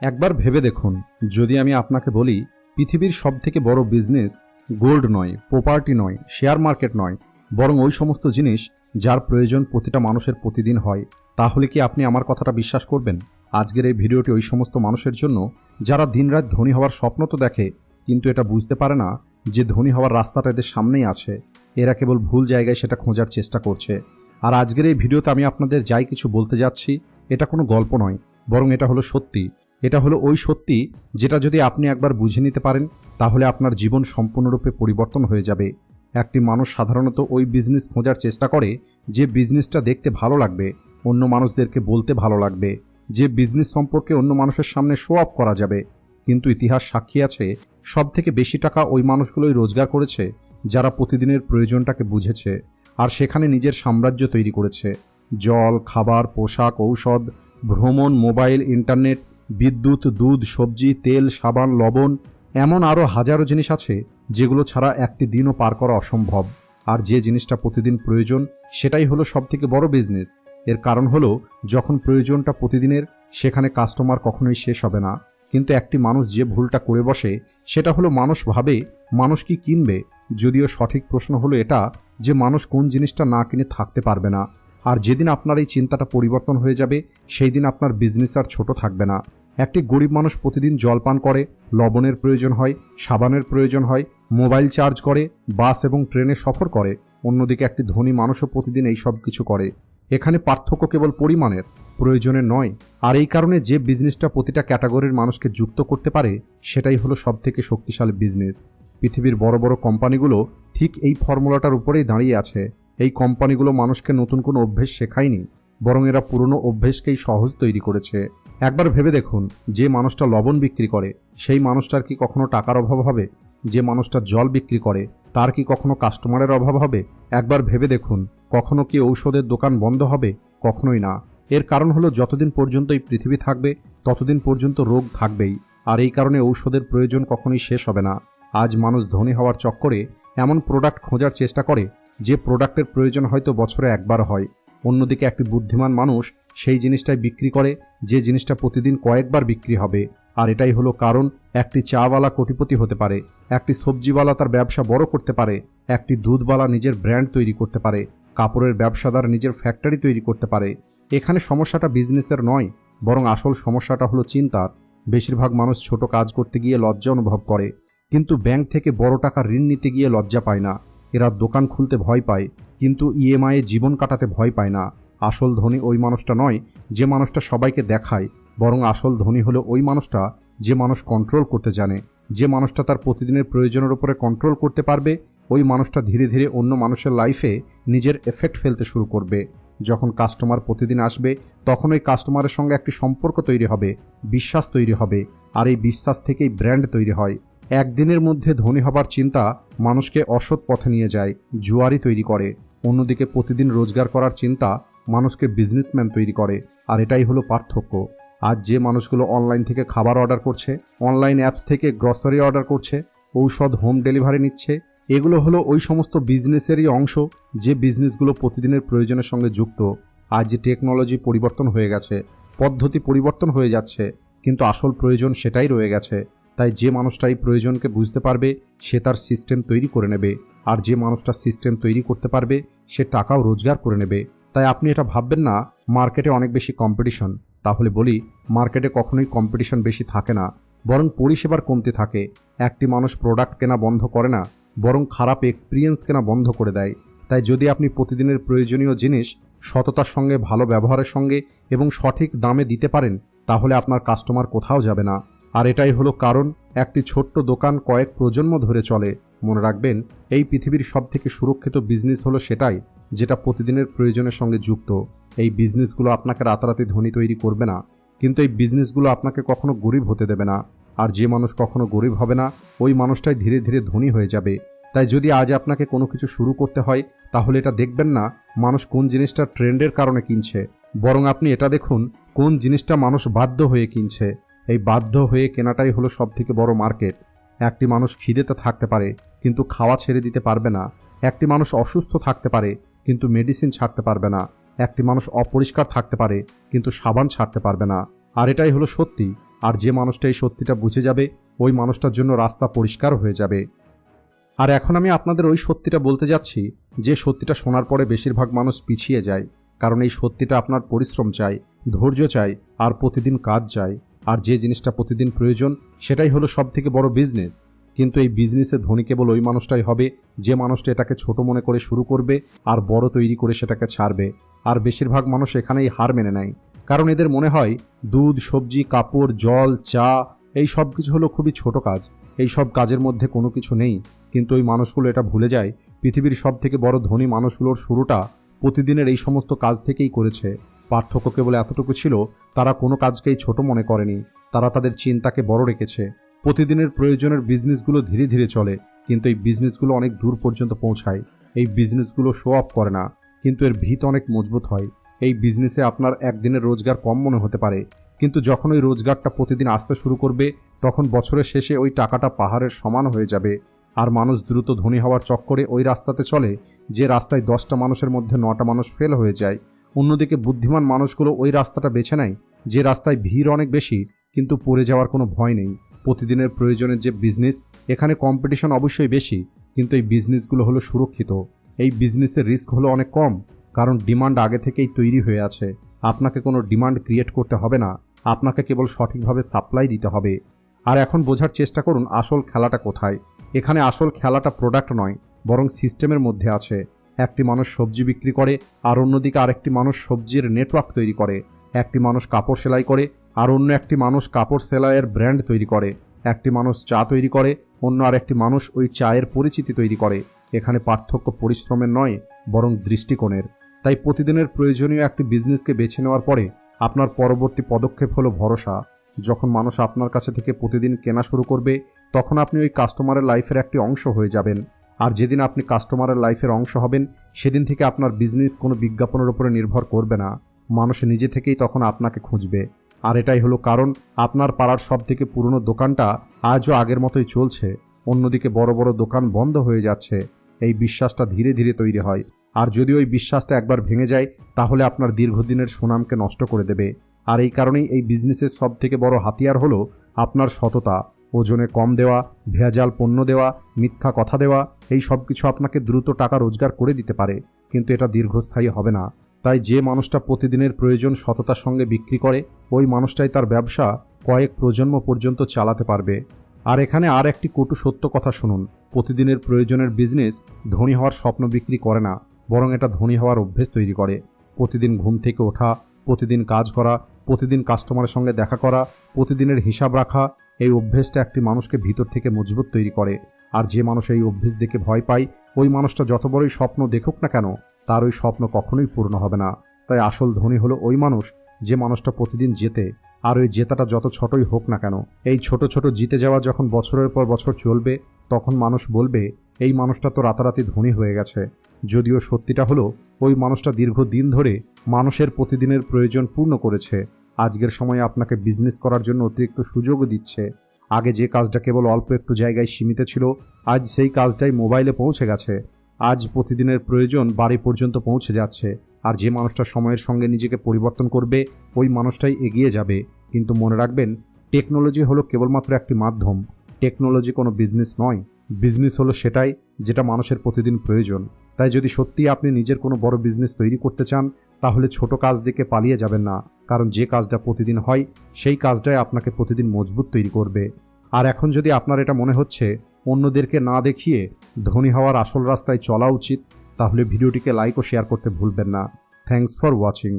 একবার ভেবে দেখুন, যদি আমি আপনাকে বলি পৃথিবীর সবথেকে বড় বিজনেস গোল্ড নয়, প্রপার্টি নয়, শেয়ার মার্কেট নয়, বরং ওই সমস্ত জিনিস যার প্রয়োজন প্রতিটা মানুষের প্রতিদিন হয়, তাহলে কি আপনি আমার কথাটা বিশ্বাস করবেন? আজকের এই ভিডিওটি ওই সমস্ত মানুষের জন্য যারা দিনরাত ধনী হওয়ার স্বপ্ন তো দেখে, কিন্তু এটা বুঝতে পারে না যে ধনী হওয়ার রাস্তাটা এদের সামনেই আছে। এরা কেবল ভুল জায়গায় সেটা খোঁজার চেষ্টা করছে। আর আজকের এই ভিডিওতে আমি আপনাদের যাই কিছু বলতে যাচ্ছি, এটা কোনো গল্প নয়, বরং এটা হলো সত্যি। এটা হলো ওই সত্যি যেটা যদি আপনি একবার বুঝে নিতে পারেন, তাহলে আপনার জীবন সম্পূর্ণরূপে পরিবর্তন হয়ে যাবে। একটি মানুষ সাধারণত ওই বিজনেস খোঁজার চেষ্টা করে যে বিজনেসটা দেখতে ভালো লাগবে, অন্য মানুষদেরকে বলতে ভালো লাগবে, যে বিজনেস সম্পর্কে অন্য মানুষের সামনে শো অফ করা যাবে। কিন্তু ইতিহাস সাক্ষী আছে, সবথেকে বেশি টাকা ওই মানুষগুলোই রোজগার করেছে যারা প্রতিদিনের প্রয়োজনটাকে বুঝেছে আর সেখানে নিজের সাম্রাজ্য তৈরি করেছে। জল, খাবার, পোশাক, ঔষধ, ভ্রমণ, মোবাইল, ইন্টারনেট, বিদ্যুৎ, দুধ, সবজি, তেল, সাবান, লবণ, এমন আরও হাজারো জিনিস আছে যেগুলো ছাড়া একটি দিনও পার করা অসম্ভব। আর যে জিনিসটা প্রতিদিন প্রয়োজন, সেটাই হলো সবথেকে বড় বিজনেস। এর কারণ হলো, যখন প্রয়োজনটা প্রতিদিনের, সেখানে কাস্টমার কখনোই শেষ হবে না। কিন্তু একটি মানুষ যে ভুলটা করে বসে, সেটা হলো মানুষ ভাবে মানুষ কি কিনবে, যদিও সঠিক প্রশ্ন হলো এটা যে মানুষ কোন জিনিসটা না কিনে থাকতে পারবে না। আর যেদিন আপনার এই চিন্তাটা পরিবর্তন হয়ে যাবে, সেই দিন আপনার বিজনেস আর ছোট থাকবে না। একটি গরিব মানুষ প্রতিদিন জল পান করে, লবণের প্রয়োজন হয়, সাবানের প্রয়োজন হয়, মোবাইল চার্জ করে, বাস এবং ট্রেনে সফর করে। অন্যদিকে একটি ধনী মানুষও প্রতিদিন এই সব কিছু করে। এখানে পার্থক্য কেবল পরিমাণের, প্রয়োজনের নয়। আর এই কারণে যে বিজনেসটা প্রতিটা ক্যাটাগরির মানুষকে যুক্ত করতে পারে, সেটাই হলো সবথেকে শক্তিশালী বিজনেস। পৃথিবীর বড় বড় কোম্পানিগুলো ঠিক এই ফর্মুলাটার উপরেই দাঁড়িয়ে আছে। এই কোম্পানিগুলো মানুষকে নতুন কোনো অভ্যেস শেখায়নি, বরং এরা পুরনো অভ্যেসকেই সহজ তৈরি করেছে। একবার ভেবে দেখুন, যে মানুষটা লবণ বিক্রি করে, সেই মানুষটার কি কখনো টাকার অভাব হবে? যে মানুষটা জল বিক্রি করে, তার কি কখনো কাস্টমারের অভাব হবে? একবার ভেবে দেখুন, কখনো কি ঔষধের দোকান বন্ধ হবে? কখনোই না। এর কারণ হলো, যতদিন পর্যন্ত এই পৃথিবী থাকবে, ততদিন পর্যন্ত রোগ থাকবেই। আর এই কারণে ঔষধের প্রয়োজন কখনোই শেষ হবে না। আজ মানুষ ধনী হওয়ার চক্করে এমন প্রোডাক্ট খোঁজার চেষ্টা করে যে প্রোডাক্টের প্রয়োজন হয়তো বছরে একবার হয়। অন্যদিকে একটি বুদ্ধিমান মানুষ সেই জিনিসটাই বিক্রি করে যে জিনিসটা প্রতিদিন কয়েকবার বিক্রি হবে। আর এটাই হলো কারণ, একটি চাওয়ালা কোটিপতি হতে পারে, একটি সবজিওয়ালা তার ব্যবসা বড় করতে পারে, একটি দুধওয়ালা নিজের ব্র্যান্ড তৈরি করতে পারে, কাপড়ের ব্যবসাদার নিজের ফ্যাক্টরি তৈরি করতে পারে। এখানে সমস্যাটা বিজনেসের নয়, বরং আসল সমস্যাটা হলো চিন্তার। বেশিরভাগ মানুষ ছোট কাজ করতে গিয়ে লজ্জা অনুভব করে, কিন্তু ব্যাংক থেকে বড় টাকা ঋণ নিতে গিয়ে লজ্জা পায় না। এরা দোকান খুলতে ভয় পায়, কিন্তু ইএমআইয়ে জীবন কাটাতে ভয় পায় না। আসল ধনী ওই মানুষটা নয় যে মানুষটা সবাইকে দেখায়, বরং আসল ধনী হলো ওই মানুষটা যে মানুষ কন্ট্রোল করতে জানে। যে মানুষটা তার প্রতিদিনের প্রয়োজনের উপরে কন্ট্রোল করতে পারবে, ওই মানুষটা ধীরে ধীরে অন্য মানুষের লাইফে নিজের এফেক্ট ফেলতে শুরু করবে। যখন কাস্টমার প্রতিদিন আসবে, তখন ওই কাস্টমারের সঙ্গে একটি সম্পর্ক তৈরি হবে, বিশ্বাস তৈরি হবে। আর এই বিশ্বাস থেকেই ব্র্যান্ড তৈরি হয়। একদিনের মধ্যে ধনী হবার চিন্তা মানুষকে অসৎ পথে নিয়ে যায়, জুয়ারি তৈরি করে। অন্যদিকে প্রতিদিন রোজগার করার চিন্তা মানুষকে বিজনেসম্যান তৈরি করে। আর এটাই হলো পার্থক্য। আজ যে মানুষগুলো অনলাইন থেকে খাবার অর্ডার করছে, অনলাইন অ্যাপস থেকে গ্রসারি অর্ডার করছে, ঔষধ হোম ডেলিভারি নিচ্ছে, এগুলো হলো ওই সমস্ত বিজনেসেরই অংশ যে বিজনেসগুলো প্রতিদিনের প্রয়োজনের সঙ্গে যুক্ত। আজ যে টেকনোলজি পরিবর্তন হয়ে গেছে, পদ্ধতি পরিবর্তন হয়ে যাচ্ছে, কিন্তু আসল প্রয়োজন সেটাই রয়ে গেছে। তাই যে মানুষটা এই প্রয়োজনকে বুঝতে পারবে, সে তার সিস্টেম তৈরি করে নেবে। আর যে মানুষটা সিস্টেম তৈরি করতে পারবে, সে টাকাও রোজগার করে নেবে। তাই আপনি এটা ভাববেন না মার্কেটে অনেক বেশি কম্পিটিশন। তাহলে বলি, মার্কেটে কখনোই কম্পিটিশন বেশি থাকে না, বরং পরিষেবার কমতি থাকে। একটি মানুষ প্রোডাক্ট কেনা বন্ধ করে না, বরং খারাপ এক্সপিরিয়েন্স কেনা বন্ধ করে দেয়। তাই যদি আপনি প্রতিদিনের প্রয়োজনীয় জিনিস সততার সঙ্গে, ভালো ব্যবহারের সঙ্গে এবং সঠিক দামে দিতে পারেন, তাহলে আপনার কাস্টমার কোথাও যাবে না। আর এটাই হলো কারণ, একটি ছোট্ট দোকান কয়েক প্রজন্ম ধরে চলে। মনে রাখবেন, এই পৃথিবীর সবথেকে সুরক্ষিত বিজনেস হলো সেটাই যেটা প্রতিদিনের প্রয়োজনের সঙ্গে যুক্ত। এই বিজনেসগুলো আপনাকে রাতারাতি ধনী তৈরি করবে না, কিন্তু এই বিজনেসগুলো আপনাকে কখনো গরিব হতে দেবে না। আর যে মানুষ কখনো গরিব হবে না, ওই মানুষটাই ধীরে ধীরে ধনী হয়ে যাবে। তাই যদি আজ আপনাকে কোনো কিছু শুরু করতে হয়, তাহলে এটা দেখবেন না মানুষ কোন জিনিসটা ট্রেন্ডের কারণে কিনছে, বরং আপনি এটা দেখুন কোন জিনিসটা মানুষ বাধ্য হয়ে কিনছে। এই বাধ্য হয়ে কেনাটাই হলো সবথেকে বড় মার্কেট। একটি মানুষ খিদেতে থাকতে পারে, কিন্তু খাওয়া ছেড়ে দিতে পারবে না। একটি মানুষ অসুস্থ থাকতে পারে, কিন্তু মেডিসিন ছাড়তে পারবে না। একটি মানুষ অপরিষ্কার থাকতে পারে, কিন্তু সাবান ছাড়তে পারবে না। আর এটাই হলো সত্যি। আর যে মানুষটা এই সত্যিটা বুঝে যাবে ওই মানুষটার জন্য রাস্তা পরিষ্কার হয়ে যাবে। আর এখন আমি আপনাদের ওই সত্যিটা বলতে যাচ্ছি যে সত্যিটা শোনার পরে বেশিরভাগ মানুষ পিছিয়ে যায়, কারণ এই সত্যিটা আপনার পরিশ্রম চাই, ধৈর্য চাই, আর প্রতিদিন কাজ চাই। আর যে জিনিসটা প্রতিদিন প্রয়োজন সেটাই হলো সবথেকে বড় বিজনেস। কিন্তু এই বিজনেসে ধনী কেবল ওই মানুষটাই হবে যে মানুষটা এটাকে ছোট মনে করে শুরু করবে আর বড় তৈরি করে সেটাকে ছাড়বে। আর বেশিরভাগ মানুষ এখানেই হার মেনে নেয়, কারণ এদের মনে হয় দুধ, সবজি, কাপড়, জল, চা এই সব কিছু হলো খুবই ছোট কাজ, এই সব কাজের মধ্যে কোনো কিছু নেই। কিন্তু ওই মানুষগুলো এটা ভুলে যায় পৃথিবীর সব থেকে বড় ধনী মানুষগুলোর শুরুটা প্রতিদিনের এই সমস্ত কাজ থেকেই করেছে। পার্থক্য কেবল এতটুকু ছিল, তারা কোনো কাজকেই ছোট মনে করেনি, তারা তাদের চিন্তাকে বড় রেখেছে। প্রতিদিনের প্রয়োজনের বিজনেসগুলো ধীরে ধীরে চলে, কিন্তু এই বিজনেসগুলো অনেক দূর পর্যন্ত পৌঁছায়। এই বিজনেসগুলো শো অফ করে না, কিন্তু এর ভিত অনেক মজবুত হয়। এই বিজনেসে আপনার একদিনের রোজগার কম মনে হতে পারে, কিন্তু যখন ওই রোজগারটা প্রতিদিন আসতে শুরু করবে তখন বছরের শেষে ওই টাকাটা পাহাড়ের সমান হয়ে যাবে। আর মানুষ দ্রুত ধনী হওয়ার চক্করে ওই রাস্তাতে চলে যে রাস্তায় 10টা মানুষের মধ্যে 9টা মানুষ ফেল হয়ে যায়। অন্যদিকে বুদ্ধিমান মানুষগুলো ওই রাস্তাটা বেছে নেয় যে রাস্তায় ভিড় অনেক বেশি কিন্তু পড়ে যাওয়ার কোনো ভয় নেই। প্রতিদিনের প্রয়োজনের যে বিজনেস, এখানে কম্পিটিশন অবশ্যই বেশি, কিন্তু এই বিজনেসগুলো হলো সুরক্ষিত। এই বিজনেসের রিস্ক হলো অনেক কম, কারণ ডিমান্ড আগে থেকেই তৈরি হয়ে আছে। আপনাকে কোনো ডিমান্ড ক্রিয়েট করতে হবে না, আপনাকে কেবল সঠিকভাবে সাপ্লাই দিতে হবে। আর এখন বোঝার চেষ্টা করুন আসল খেলাটা কোথায়। এখানে আসল খেলাটা প্রোডাক্ট নয়, বরং সিস্টেমের মধ্যে আছে। একটি মানুষ সবজি বিক্রি করে আর অন্যদিকে আরেকটি মানুষ সবজির নেটওয়ার্ক তৈরি করে। একটি মানুষ কাপড় সেলাই করে আর অন্য একটি মানুষ কাপড় সেলাইয়ের ব্র্যান্ড তৈরি করে। একটি মানুষ চা তৈরি করে, অন্য আরেকটি মানুষ ওই চায়ের পরিচিতি তৈরি করে। এখানে পার্থক্য পরিশ্রমের নয়, বরং দৃষ্টিকোণের। তাই প্রতিদিনের প্রয়োজনীয় একটি বিজনেসকে বেছে নেওয়ার পরে আপনার পরবর্তী পদক্ষেপ হলো ভরসা। যখন মানুষ আপনার কাছে থেকে প্রতিদিন কেনা শুরু করবে তখন আপনি ওই কাস্টমারের লাইফের একটি অংশ হয়ে যাবেন। আর যেদিন আপনি কাস্টমারের লাইফের অংশ হবেন সেদিন থেকে আপনার বিজনেস কোনো বিজ্ঞাপনের উপরে নির্ভর করবে না, মানুষ নিজে থেকেই তখন আপনাকে খুঁজবে। আর এটাই হলো কারণ আপনার পাড়ার সব থেকে পুরনো দোকানটা আজও আগের মতোই চলছে, অন্যদিকে বড় বড় দোকান বন্ধ হয়ে যাচ্ছে। এই বিশ্বাসটা ধীরে ধীরে তৈরি হয়, আর যদি ওই বিশ্বাসটা একবার ভেঙে যায় তাহলে আপনার দীর্ঘদিনের সুনামকে নষ্ট করে দেবে। আর এই কারণেই এই বিজনেসের সব থেকে বড় হাতিয়ার হলো আপনার সততা। ওজনে কম দেওয়া, ভেজাল পণ্য দেওয়া, মিথ্যা কথা দেওয়া, এই সব কিছু আপনাকে দ্রুত টাকা রোজগার করে দিতে পারে, কিন্তু এটা দীর্ঘস্থায়ী হবে না। তাই যে মানুষটা প্রতিদিনের প্রয়োজন সততার সঙ্গে বিক্রি করে ওই মানুষটাই তার ব্যবসা কয়েক প্রজন্ম পর্যন্ত চালাতে পারবে। আর এখানে আর একটি কটু সত্য কথা শুনুন, প্রতিদিনের প্রয়োজনের বিজনেস ধনী হওয়ার স্বপ্ন বিক্রি করে না, বরং এটা ধনী হওয়ার অভ্যেস তৈরি করে। প্রতিদিন ঘুম থেকে ওঠা, প্রতিদিন কাজ করা, প্রতিদিন কাস্টমারের সঙ্গে দেখা করা, প্রতিদিনের হিসাব রাখা, এই অভ্যেসটা একটি মানুষকে ভিতর থেকে মজবুত তৈরি করে। আর যে মানুষ এই অভ্যেস দেখে ভয় পায় ওই মানুষটা যত বড়ই স্বপ্ন দেখুক না কেন তার ওই স্বপ্ন কখনোই পূর্ণ হবে না। তাই আসল ধনী হলো ওই মানুষ যে মানুষটা প্রতিদিন জেতে, আর ওই জেতাটা যত ছোটই হোক না কেন। এই ছোট ছোট জিতে যাওয়া যখন বছরের পর বছর চলবে তখন মানুষ বলবে এই মানুষটা তো রাতারাতি ধনী হয়ে গেছে। যদিও সত্যিটা হলো ওই মানুষটা দীর্ঘদিন ধরে মানুষের প্রতিদিনের প্রয়োজন পূর্ণ করেছে। আজকের সময়ে আপনাকে বিজনেস করার জন্য অতিরিক্ত সুযোগও দিচ্ছে। আগে যে কাজটা কেবল অল্প একটু জায়গায় সীমিত ছিল আজ সেই কাজটাই মোবাইলে পৌঁছে গেছে। আজ প্রতিদিনের প্রয়োজন বাড়ি পর্যন্ত পৌঁছে যাচ্ছে। আর যে মানুষটা সময়ের সঙ্গে নিজেকে পরিবর্তন করবে ওই মানুষটাই এগিয়ে যাবে। কিন্তু মনে রাখবেন, টেকনোলজি হলো কেবলমাত্র একটি মাধ্যম, টেকনোলজি কোনো বিজনেস নয়। বিজনেস হলো সেটাই যেটা মানুষের প্রতিদিন প্রয়োজন। তাই যদি সত্যিই আপনি নিজের কোনো বড় বিজনেস তৈরি করতে চান তাহলে ছোট কাজ দেখে পালিয়ে যাবেন না, কারণ যে কাজটা প্রতিদিন হয় সেই কাজটাই আপনাকে প্রতিদিন মজবুত তৈরি করবে। আর এখন যদি আপনার এটা মনে হচ্ছে অন্যদেরকে না দেখিয়ে ধনী হওয়ার আসল রাস্তায় চলা উচিত, তাহলে ভিডিওটিকে লাইক ও শেয়ার করতে ভুলবেন না। Thanks for watching.